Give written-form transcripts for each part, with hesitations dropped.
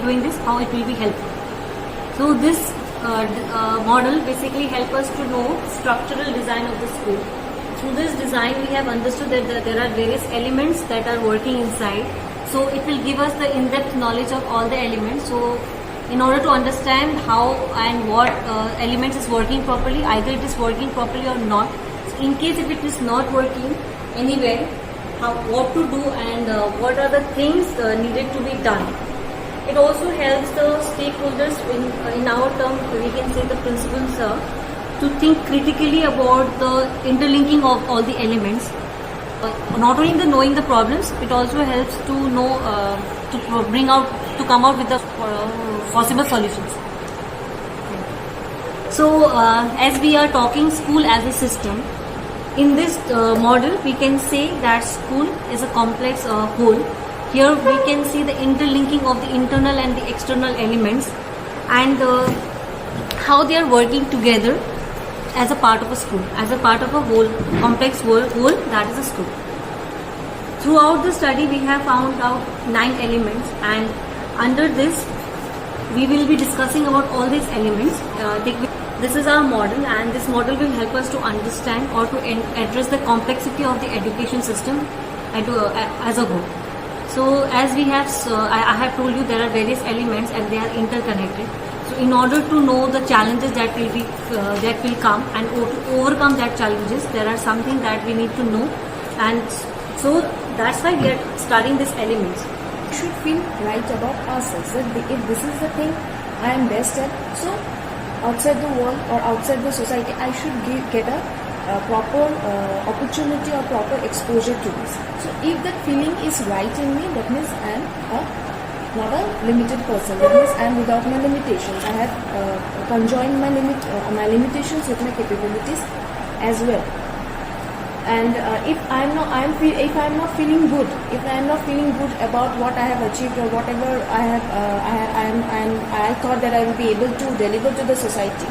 are doing this, how it will be helpful. So this model basically help us to know structural design of the school. Through this design, we have understood that there are various elements that are working inside. So it will give us the in-depth knowledge of all the elements. So in order to understand how and what elements is working properly, either it is working properly or not. So in case if it is not working anywhere, what to do and what are the things needed to be done. It also helps the stakeholders, in our term we can say the principals, to think critically about the interlinking of all the elements. Not only the knowing the problems, it also helps to know, to come out with the possible solutions. So as we are talking school as a system, in this model we can say that school is a complex whole. Here we can see the interlinking of the internal and the external elements and how they are working together as a part of a school, as a part of a whole, complex whole that is a school. Throughout the study we have found out 9 elements, and under this we will be discussing about all these elements. This is our model, and this model will help us to understand or to address the complexity of the education system as a whole. So as we have, I have told you, there are various elements and they are interconnected. So in order to know the challenges that will come and to overcome that challenges, there are something that we need to know, and so that's why we are studying these elements. We should feel right about ourselves, that if this is the thing I am best at, so outside the world or outside the society I should get a proper opportunity or proper exposure to this. So if that feeling is right in me, that means I am not a limited person. That means I am without my limitations. I have conjoined my limitations with my capabilities as well. And if I am not feeling good, if I am not feeling good about what I have achieved or whatever I thought that I will be able to deliver to the society.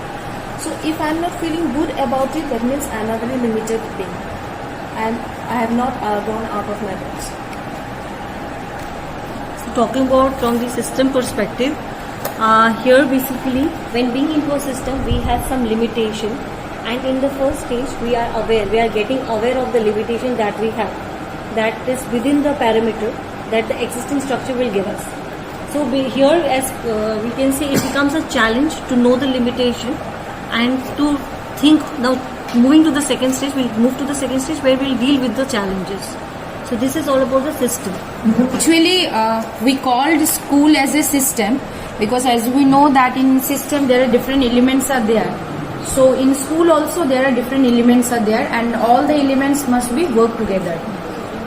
So if I am not feeling good about it, that means I am a very limited being, and I have not gone out of my box. So talking about from the system perspective, here basically when being into a system we have some limitation, and in the first stage we are getting aware of the limitation that we have, that is within the parameter that the existing structure will give us. So here, as we can say, it becomes a challenge to know the limitation and to think. Now moving to the second stage, we'll move to the second stage where we'll deal with the challenges. So this is all about the system. Actually, we called school as a system because as we know that in system there are different elements are there. So in school also there are different elements are there, and all the elements must be work together.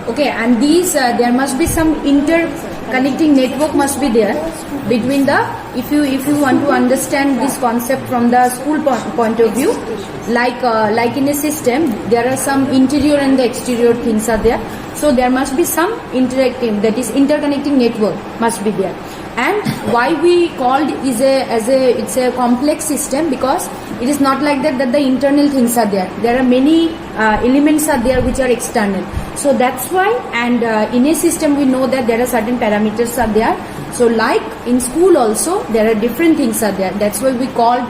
Okay, and these there must be some interconnecting network must be there between the, if you want to understand this concept from the school point of view, like in a system there are some interior and the exterior things are there. So there must be some interacting, that is interconnecting network must be there. And why we called it's a complex system, because it is not like that the internal things are there. There are many elements are there which are external. So that's why, and in a system we know that there are certain parameters are there. So like in school also there are different things are there. That's why we called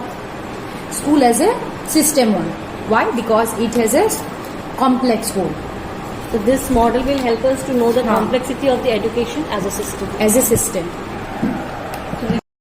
school as a system one. Why? Because it has a complex whole. So this model will help us to know the complexity of the education as a system. As a system.